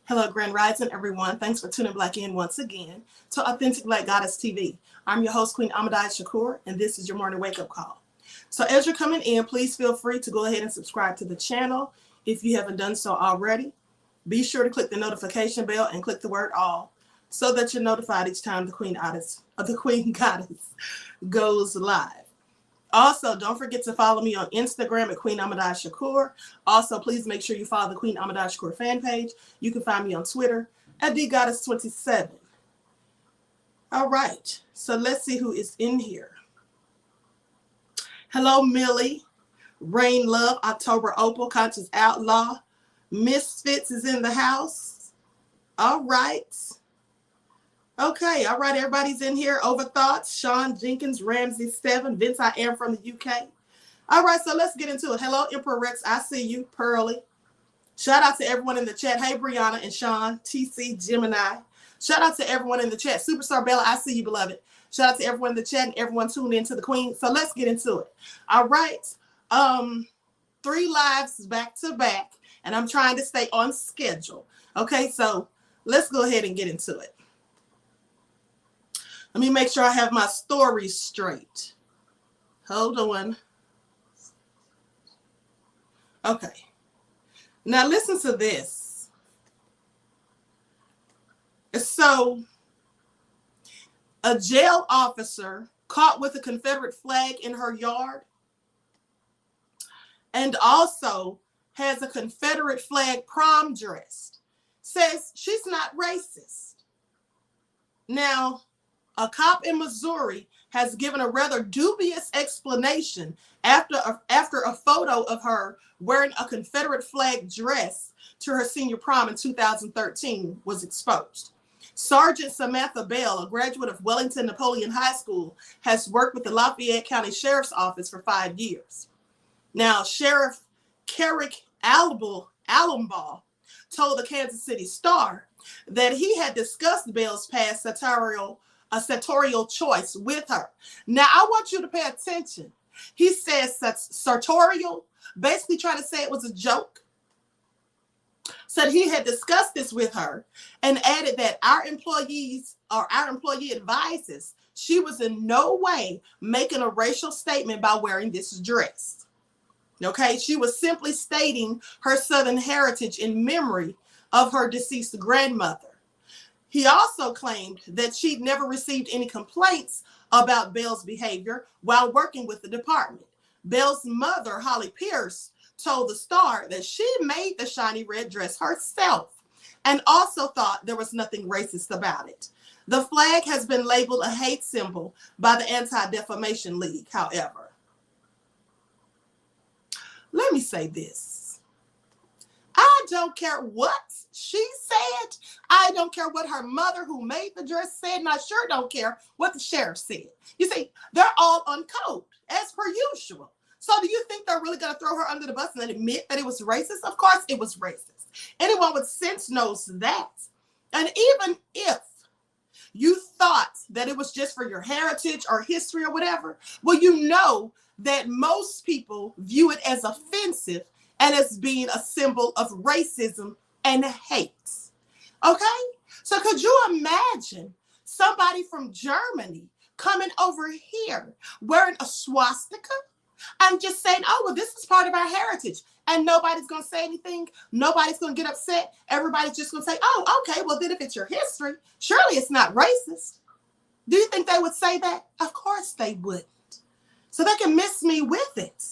Hello, Grand Rising, everyone. Thanks for tuning Blaque in once again to Authentic Black Goddess TV. I'm your host, QueenAShakur, and this is your morning wake-up call. So as you're coming in, please feel free to go ahead and subscribe to the channel if you haven't done so already. Be sure to click the notification bell and click the word all so that you're notified each time the Queen Goddess goes live. Also, don't forget to follow me on Instagram at QueenAShakur. Also, please make sure you follow the QueenAShakur fan page. You can find me on Twitter at DGoddess27. All right, so let's see who is in here. Hello, Millie. Rain Love, October Opal, Conscious Outlaw. Misfits is in the house. All right. Okay, all right, everybody's in here. Overthoughts, Sean Jenkins, Ramsey 7, Vince, I am from the UK. All right, so let's get into it. Hello, Emperor Rex, I see you. Pearly. Shout out to everyone in the chat. Hey, Brianna and Sean, TC, Gemini. Shout out to everyone in the chat. Superstar Bella, I see you, beloved. Shout out to everyone in the chat and everyone tuned in to the Queen. So let's get into it. All right, 3 lives back to back, and I'm trying to stay on schedule. Okay, so let's go ahead and get into it. Let me make sure I have my story straight. Hold on. Okay. Now listen to this. So, a jail officer caught with a Confederate flag in her yard and also has a Confederate flag prom dress, says she's not racist. Now, a cop in Missouri has given a rather dubious explanation after a photo of her wearing a Confederate flag dress to her senior prom in 2013 was exposed. Sergeant Samantha Bell, a graduate of Wellington Napoleon High School, has worked with the Lafayette County Sheriff's Office for 5 years. Now, Sheriff Carrick Allenbaugh told the Kansas City Star that he had discussed Bell's past sartorial choice with her. Now, I want you to pay attention. He says sartorial, basically trying to say it was a joke. Said he had discussed this with her and added that our employee advises she was in no way making a racial statement by wearing this dress. Okay, she was simply stating her Southern heritage in memory of her deceased grandmother. He also claimed that she'd never received any complaints about Bell's behavior while working with the department. Bell's mother, Holly Pierce, told the Star that she made the shiny red dress herself and also thought there was nothing racist about it. The flag has been labeled a hate symbol by the Anti-Defamation League, however. Let me say this. I don't care what she said. I don't care what her mother who made the dress said, and I sure don't care what the sheriff said. You see, they're all on code, as per usual. So do you think they're really going to throw her under the bus and admit that it was racist? Of course it was racist. Anyone with sense knows that. And even if you thought that it was just for your heritage or history or whatever, well, you know that most people view it as offensive and as being a symbol of racism and hate. Okay? So could you imagine somebody from Germany coming over here wearing a swastika and just saying, oh, well, this is part of our heritage, and nobody's going to say anything? Nobody's going to get upset. Everybody's just going to say, oh, okay, well, then if it's your history, surely it's not racist. Do you think they would say that? Of course they wouldn't. So they can miss me with it.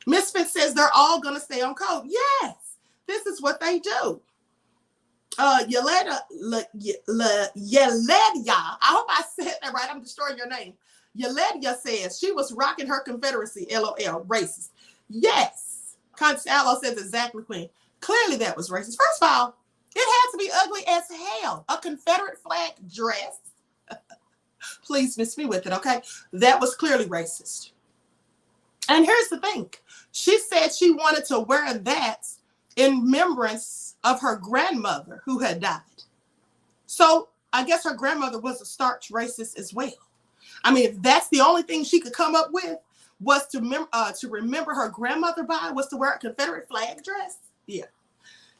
Misfit says they're all going to stay on code. Yes, this is what they do. Yeleda, I hope I said that right. I'm destroying your name. Yeleda says she was rocking her Confederacy, LOL, racist. Yes, Conscious Outlaw says exactly, Queen. Clearly that was racist. First of all, it had to be ugly as hell. A Confederate flag dress. Please miss me with it, okay? That was clearly racist. And here's the thing. She said she wanted to wear that in remembrance of her grandmother who had died. So I guess her grandmother was a starch racist as well. I mean, if that's the only thing she could come up with was to remember her grandmother by, was to wear a Confederate flag dress. Yeah.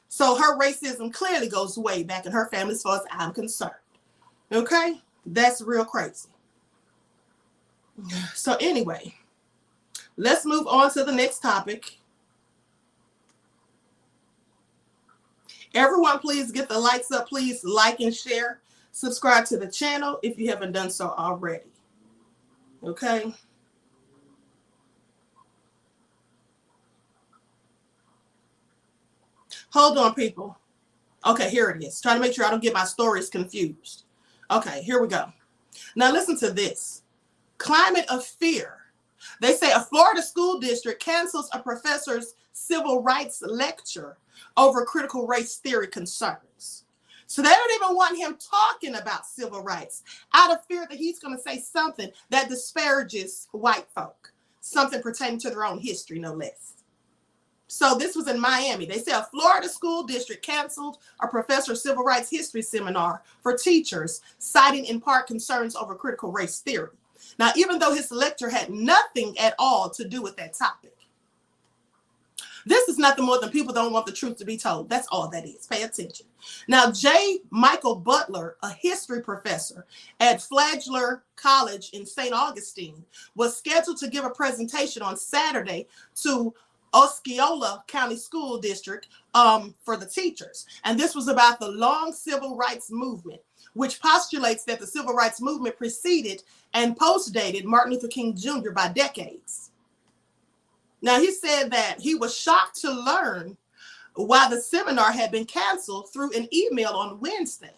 So her racism clearly goes way back in her family as far as I'm concerned. Okay? That's real crazy. So anyway, let's move on to the next topic. Everyone, please get the likes up. Please like and share. Subscribe to the channel if you haven't done so already. Okay? Hold on, people. Okay, here it is. Trying to make sure I don't get my stories confused. Okay, here we go. Now listen to this. Climate of fear. They say a Florida school district cancels a professor's civil rights lecture over critical race theory concerns. So they don't even want him talking about civil rights out of fear that he's going to say something that disparages white folk, something pertaining to their own history, no less. So this was in Miami. They said a Florida school district canceled a professor's civil rights history seminar for teachers, citing in part concerns over critical race theory. Now, even though his lecture had nothing at all to do with that topic. This is nothing more than people don't want the truth to be told. That's all that is. Pay attention. Now, J. Michael Butler, a history professor at Flagler College in St. Augustine, was scheduled to give a presentation on Saturday to Osceola County School District for the teachers. And this was about the long civil rights movement, which postulates that the civil rights movement preceded and postdated Martin Luther King Jr. by decades. Now, he said that he was shocked to learn why the seminar had been canceled through an email on Wednesday,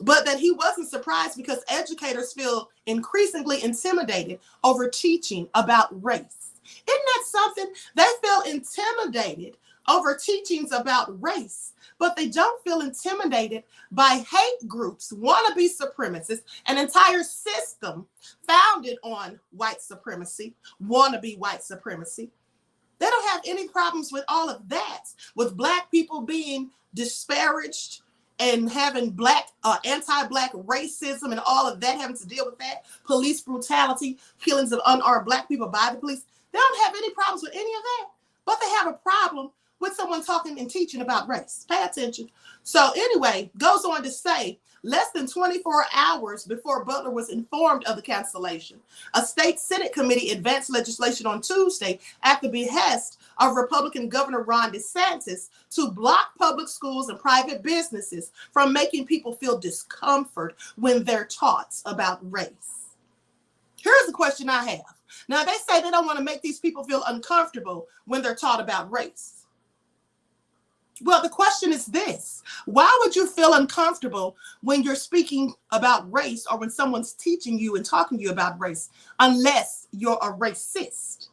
but that he wasn't surprised because educators feel increasingly intimidated over teaching about race. Isn't that something? They feel intimidated over teachings about race, but they don't feel intimidated by hate groups, wannabe supremacists, an entire system founded on white supremacy, wannabe white supremacy. They don't have any problems with all of that, with Black people being disparaged and having anti-Black racism and all of that, having to deal with that, police brutality, killings of unarmed Black people by the police. They don't have any problems with any of that, but they have a problem with someone talking and teaching about race. Pay attention. So anyway, goes on to say, less than 24 hours before Butler was informed of the cancellation, a state Senate committee advanced legislation on Tuesday at the behest of Republican Governor Ron DeSantis to block public schools and private businesses from making people feel discomfort when they're taught about race. Here's the question I have. Now, they say they don't want to make these people feel uncomfortable when they're taught about race. Well, the question is this: why would you feel uncomfortable when you're speaking about race or when someone's teaching you and talking to you about race, unless you're a racist?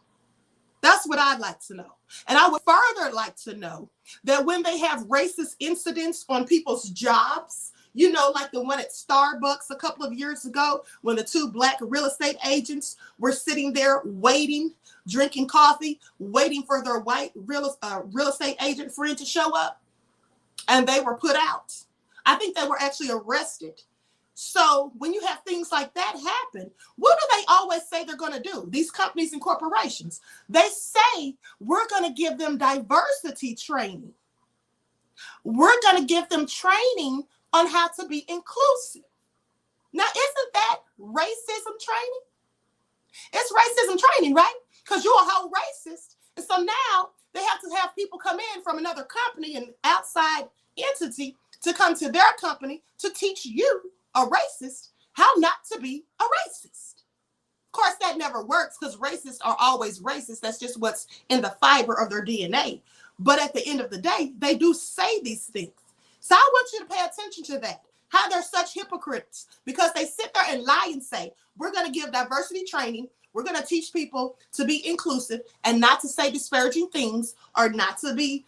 That's what I'd like to know. And I would further like to know that when they have racist incidents on people's jobs, you know, like the one at Starbucks a couple of years ago when the two Black real estate agents were sitting there waiting, drinking coffee, waiting for their white real estate agent friend to show up, and they were put out. I think they were actually arrested. So when you have things like that happen, what do they always say they're going to do? These companies and corporations, they say we're going to give them diversity training. We're going to give them training on how to be inclusive. Now, isn't that racism training? It's racism training, right? Because you're a whole racist. And so now they have to have people come in from another company, an outside entity, to come to their company to teach you, a racist, how not to be a racist. Of course, that never works because racists are always racist. That's just what's in the fiber of their DNA. But at the end of the day, they do say these things. So I want you to pay attention to that, how they're such hypocrites, because they sit there and lie and say, we're going to give diversity training. We're going to teach people to be inclusive and not to say disparaging things or not to be,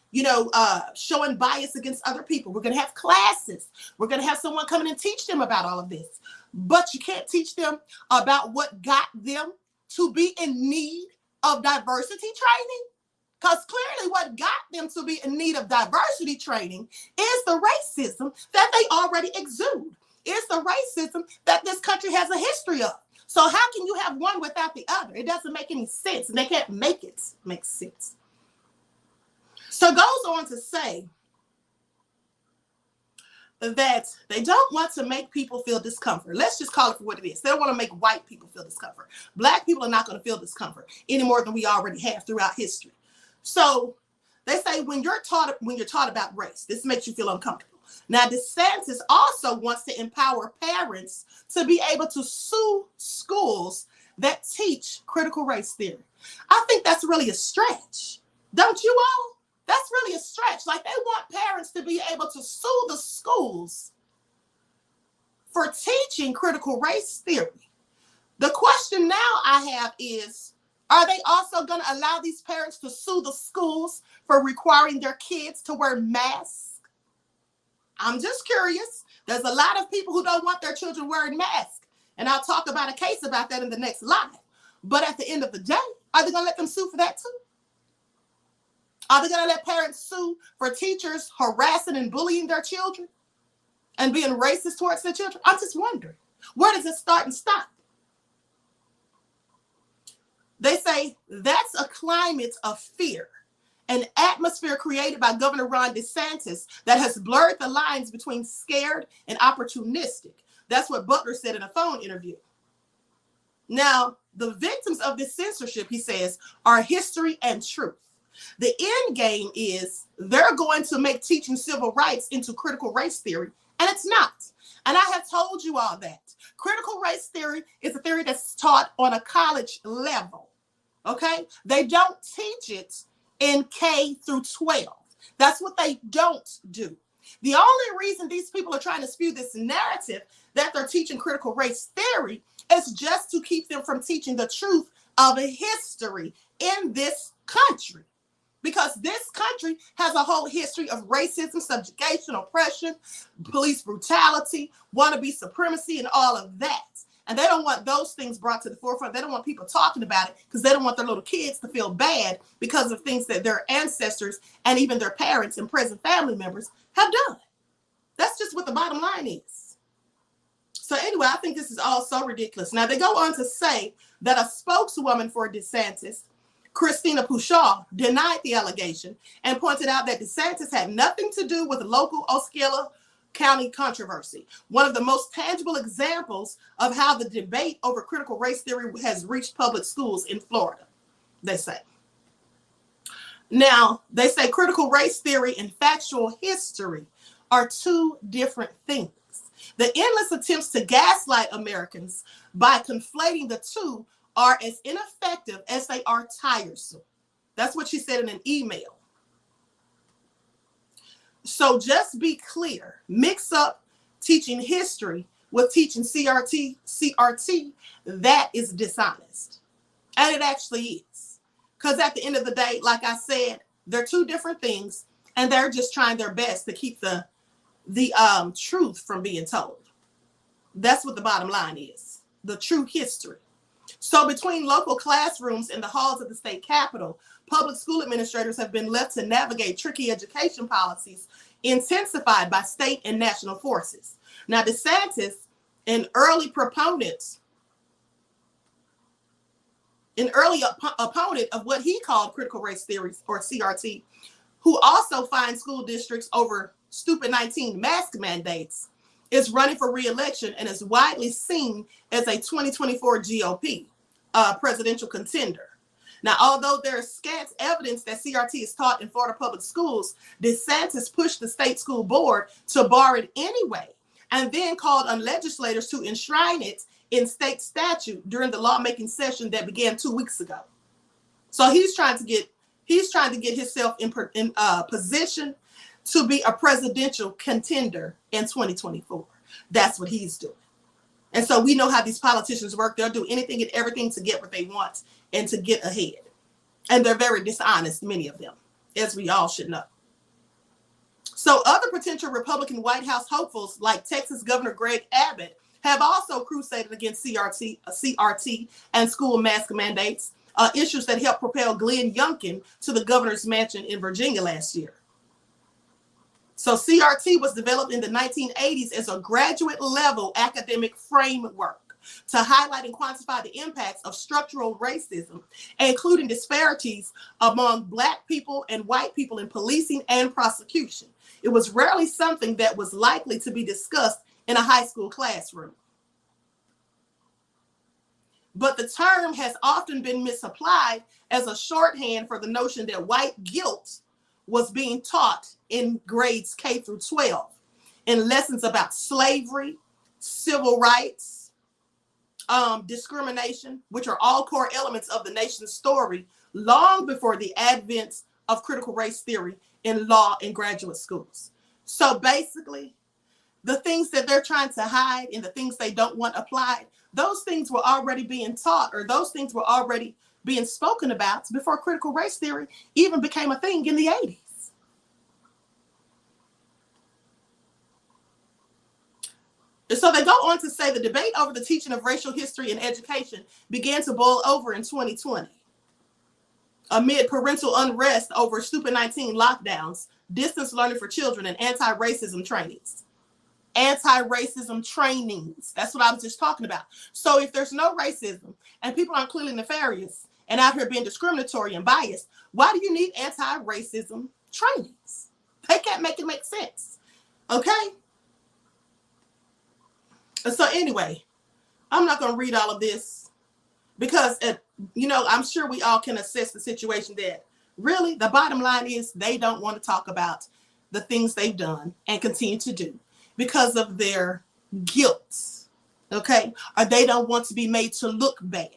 showing bias against other people. We're going to have classes. We're going to have someone come in and teach them about all of this. But you can't teach them about what got them to be in need of diversity training. Because clearly what got them to be in need of diversity training is the racism that they already exude. It's the racism that this country has a history of. So how can you have one without the other? It doesn't make any sense, and they can't make it make sense. So it goes on to say that they don't want to make people feel discomfort. Let's just call it for what it is. They don't want to make white people feel discomfort. Black people are not going to feel discomfort any more than we already have throughout history. So they say when you're taught about race, this makes you feel uncomfortable. Now, DeSantis also wants to empower parents to be able to sue schools that teach critical race theory. I think that's really a stretch. Don't you all? That's really a stretch. Like, they want parents to be able to sue the schools for teaching critical race theory. The question now I have is, are they also going to allow these parents to sue the schools for requiring their kids to wear masks? I'm just curious. There's a lot of people who don't want their children wearing masks. And I'll talk about a case about that in the next live. But at the end of the day, are they going to let them sue for that too? Are they going to let parents sue for teachers harassing and bullying their children and being racist towards their children? I'm just wondering, where does it start and stop? They say that's a climate of fear, an atmosphere created by Governor Ron DeSantis that has blurred the lines between scared and opportunistic. That's what Butler said in a phone interview. Now, the victims of this censorship, he says, are history and truth. The end game is they're going to make teaching civil rights into critical race theory, and it's not. And I have told you all that. Critical race theory is a theory that's taught on a college level, okay? They don't teach it in K through 12. That's what they don't do. The only reason these people are trying to spew this narrative that they're teaching critical race theory is just to keep them from teaching the truth of a history in this country. Because this country has a whole history of racism, subjugation, oppression, police brutality, wannabe supremacy, and all of that. And they don't want those things brought to the forefront. They don't want people talking about it because they don't want their little kids to feel bad because of things that their ancestors and even their parents and present family members have done. That's just what the bottom line is. So anyway, I think this is all so ridiculous. Now, they go on to say that a spokeswoman for DeSantis, Christina Pushaw, denied the allegation and pointed out that DeSantis had nothing to do with the local Osceola County controversy, one of the most tangible examples of how the debate over critical race theory has reached public schools in Florida, they say. Now, they say critical race theory and factual history are two different things. The endless attempts to gaslight Americans by conflating the two are as ineffective as they are tiresome. That's what she said in an email. So just be clear, mix up teaching history with teaching CRT, that is dishonest. And it actually is. Because at the end of the day, like I said, they're two different things, and they're just trying their best to keep the truth from being told. That's what the bottom line is, the true history. So between local classrooms and the halls of the state capitol, public school administrators have been left to navigate tricky education policies intensified by state and national forces. Now, DeSantis, an early opponent of what he called critical race theories, or CRT, who also fined school districts over stupid 19 mask mandates, is running for re-election and is widely seen as a 2024 GOP presidential contender. Now, although there is scant evidence that CRT is taught in Florida public schools, DeSantis pushed the state school board to bar it anyway, and then called on legislators to enshrine it in state statute during the lawmaking session that began 2 weeks ago. So he's trying to get himself in position to be a presidential contender in 2024. That's what he's doing. And so we know how these politicians work. They'll do anything and everything to get what they want and to get ahead. And they're very dishonest, many of them, as we all should know. So other potential Republican White House hopefuls like Texas Governor Greg Abbott have also crusaded against CRT and school mask mandates, issues that helped propel Glenn Youngkin to the governor's mansion in Virginia last year. So CRT was developed in the 1980s as a graduate level academic framework to highlight and quantify the impacts of structural racism, including disparities among Black people and white people in policing and prosecution. It was rarely something that was likely to be discussed in a high school classroom. But the term has often been misapplied as a shorthand for the notion that white guilt was being taught in grades K through 12 in lessons about slavery, civil rights, discrimination, which are all core elements of the nation's story long before the advent of critical race theory in law and graduate schools. So basically, the things that they're trying to hide and the things they don't want applied, those things were already being taught, or those things were already being spoken about before critical race theory even became a thing in the 80s. So they go on to say the debate over the teaching of racial history in education began to boil over in 2020 amid parental unrest over stupid 19 lockdowns, distance learning for children, and anti-racism trainings. Anti-racism trainings. That's what I was just talking about. So if there's no racism and people aren't clearly nefarious and out here being discriminatory and biased, why do you need anti-racism trainings? They can't make it make sense. Okay? So anyway, I'm not going to read all of this because, I'm sure we all can assess the situation that really the bottom line is they don't want to talk about the things they've done and continue to do because of their guilt, okay? Or they don't want to be made to look bad.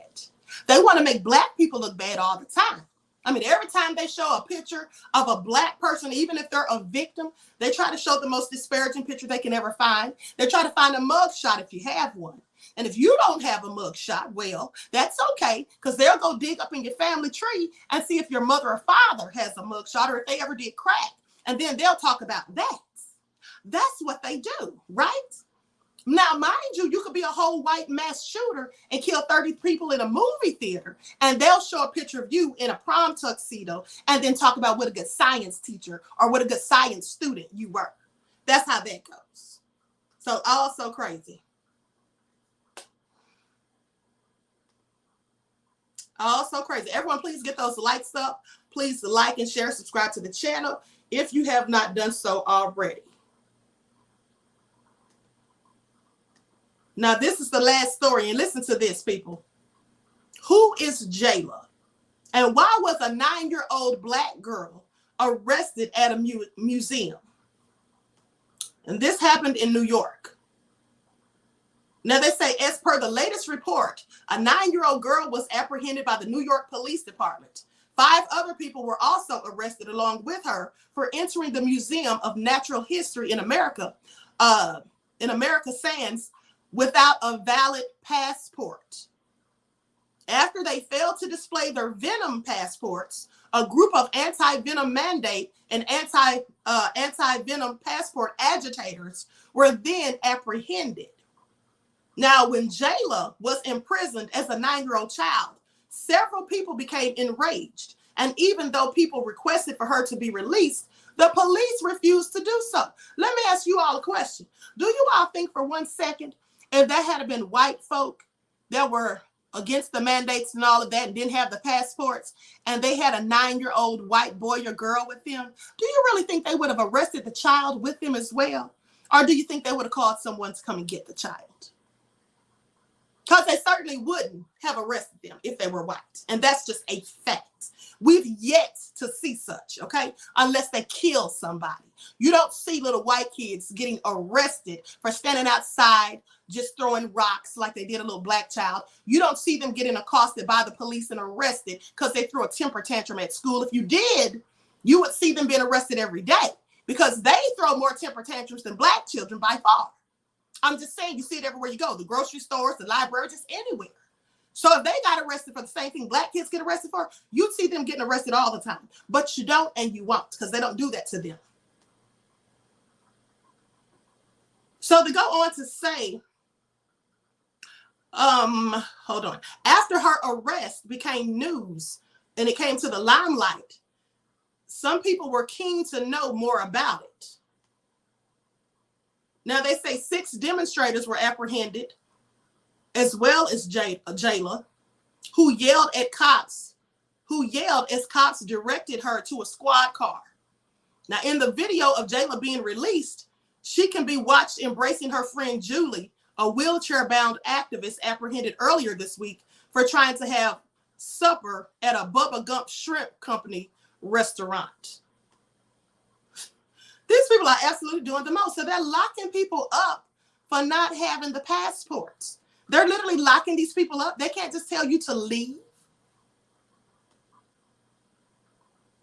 They want to make Black people look bad all the time. I mean, every time they show a picture of a Black person, even if they're a victim, they try to show the most disparaging picture they can ever find. They try to find a mugshot if you have one. And if you don't have a mugshot, well, that's okay, because they'll go dig up in your family tree and see if your mother or father has a mugshot or if they ever did crack. And then they'll talk about that. That's what they do, right? Now, mind you, you could be a whole white mass shooter and kill 30 people in a movie theater, and they'll show a picture of you in a prom tuxedo and then talk about what a good science teacher or what a good science student you were. That's how that goes. So, all so crazy. All so crazy. Everyone, please get those likes up. Please like and share, subscribe to the channel if you have not done so already. Now, this is the last story, and listen to this, people. Who is Jayla? And why was a 9-year-old Black girl arrested at a museum? And this happened in New York. Now, they say, as per the latest report, a 9-year-old girl was apprehended by the New York Police Department. 5 other people were also arrested along with her for entering the Museum of Natural History in America, Sands, without a valid passport. After they failed to display their Venom passports, a group of anti-Venom mandate and anti-Venom passport agitators were then apprehended. Now, when Jayla was imprisoned as a 9-year-old child, several people became enraged. And even though people requested for her to be released, the police refused to do so. Let me ask you all a question. Do you all think for 1 second, if that had been white folk that were against the mandates and all of that and didn't have the passports, and they had a 9-year-old white boy or girl with them, do you really think they would have arrested the child with them as well? Or do you think they would have called someone to come and get the child? Because they certainly wouldn't have arrested them if they were white. And that's just a fact. We've yet to see such, okay? Unless they kill somebody. You don't see little white kids getting arrested for standing outside just throwing rocks like they did a little Black child. You don't see them getting accosted by the police and arrested because they threw a temper tantrum at school. If you did, you would see them being arrested every day because they throw more temper tantrums than Black children by far. I'm just saying, you see it everywhere you go. The grocery stores, the library, just anywhere. So if they got arrested for the same thing Black kids get arrested for, you'd see them getting arrested all the time. But you don't and you won't because they don't do that to them. So they go on to say, hold on. After her arrest became news and it came to the limelight, some people were keen to know more about it. Now, they say 6 demonstrators were apprehended, as well as Jayla, who yelled as cops directed her to a squad car. Now, in the video of Jayla being released, she can be watched embracing her friend Julie, a wheelchair-bound activist apprehended earlier this week for trying to have supper at a Bubba Gump Shrimp Company restaurant. These people are absolutely doing the most. So they're locking people up for not having the passports. They're literally locking these people up. They can't just tell you to leave.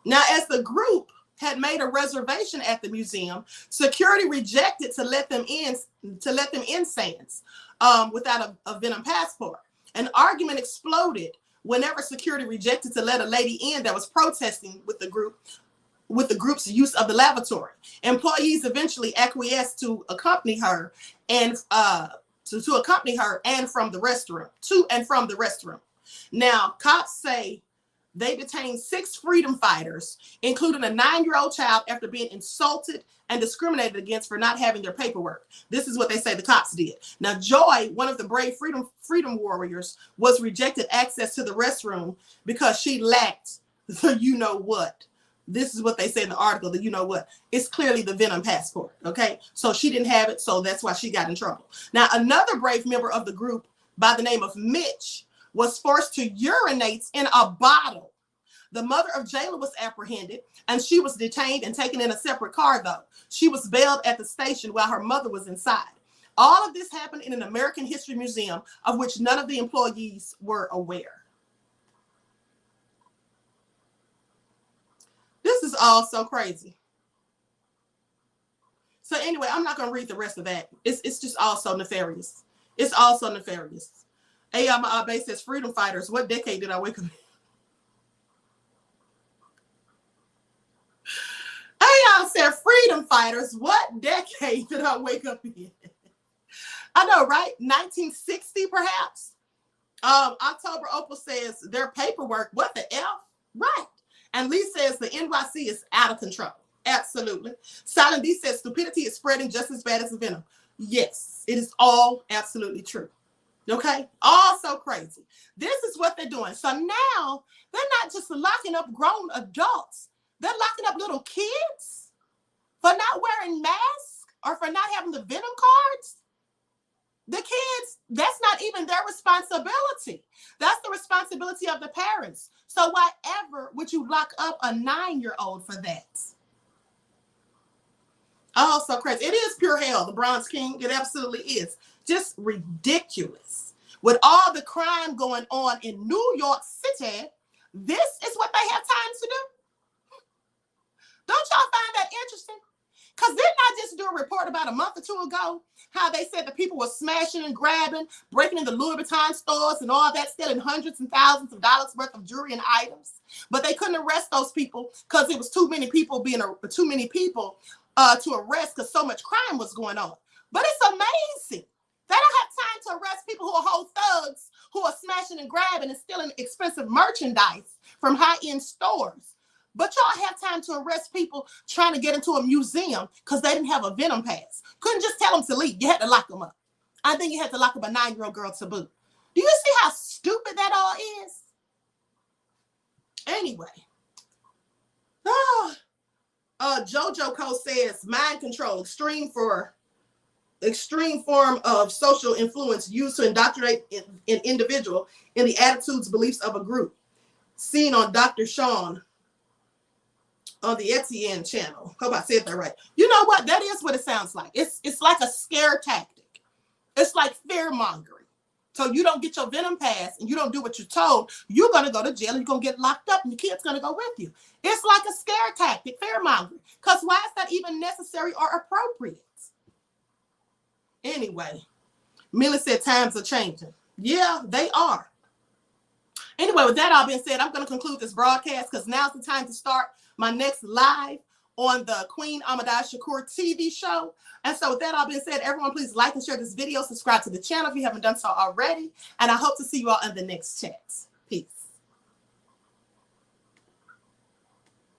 Now, as the group had made a reservation at the museum, security rejected to let them in sans without a Venom passport. An argument exploded whenever security rejected to let a lady in that was protesting with the group's use of the lavatory. Employees eventually acquiesced to accompany her and to accompany her and from the restroom, to and from the restroom. Now, cops say they detained 6 freedom fighters, including a 9-year-old child, after being insulted and discriminated against for not having their paperwork. This is what they say the cops did. Now, Joy, one of the brave freedom warriors, was rejected access to the restroom because she lacked the you-know-what. This is what they say in the article, the you-know-what. It's clearly the Venom passport, okay? So she didn't have it, so that's why she got in trouble. Now, another brave member of the group by the name of Mitch was forced to urinate in a bottle. The mother of Jayla was apprehended, and she was detained and taken in a separate car, though. She was bailed at the station while her mother was inside. All of this happened in an American History Museum of which none of the employees were aware. This is all so crazy. So anyway, I'm not going to read the rest of that. It's just all so nefarious. It's all so nefarious. Ayama Abe says, freedom fighters, what decade did I wake up in? Ayama said, freedom fighters, what decade did I wake up in? I know, right? 1960, perhaps? October Opal says, their paperwork, what the F? Right. And Lee says, the NYC is out of control. Absolutely. Silent B says, stupidity is spreading just as bad as the Venom. Yes, it is all absolutely true. Okay, all so crazy. This is what they're doing. So now they're not just locking up grown adults. They're locking up little kids for not wearing masks or for not having the Venom cards. The kids, that's not even their responsibility. That's the responsibility of the parents. So why ever would you lock up a 9-year-old for that? Oh, so crazy. It is pure hell, the Bronze King. It absolutely is. Just ridiculous. With all the crime going on in New York City, this is what they have time to do. Don't y'all find that interesting? Because didn't I just do a report about a month or two ago how they said that people were smashing and grabbing, breaking into Louis Vuitton stores and all that, stealing hundreds and thousands of dollars worth of jewelry and items? But they couldn't arrest those people because it was too many people to arrest because so much crime was going on. But it's amazing. They don't have time to arrest people who are whole thugs, who are smashing and grabbing and stealing expensive merchandise from high-end stores. But y'all have time to arrest people trying to get into a museum because they didn't have a Venom pass. Couldn't just tell them to leave. You had to lock them up. I think you had to lock up a 9-year-old girl to boot. Do you see how stupid that all is? Anyway. JoJo Co says, mind control, extreme form of social influence used to indoctrinate an individual in the attitudes, beliefs of a group. Seen on Dr. Sean on the Etienne channel. Hope I said that right. You know what? That is what it sounds like. It's like a scare tactic. It's like fear mongering. So you don't get your Venom pass and you don't do what you're told, you're going to go to jail and you're going to get locked up and your kid's going to go with you. It's like a scare tactic, fear mongering. Because why is that even necessary or appropriate? Anyway, Millie said times are changing. Yeah, they are. Anyway, with that all being said, I'm going to conclude this broadcast because now's the time to start my next live on the QueenAShakur TV show. And so with that all being said, everyone please like and share this video. Subscribe to the channel if you haven't done so already. And I hope to see you all in the next chat. Peace.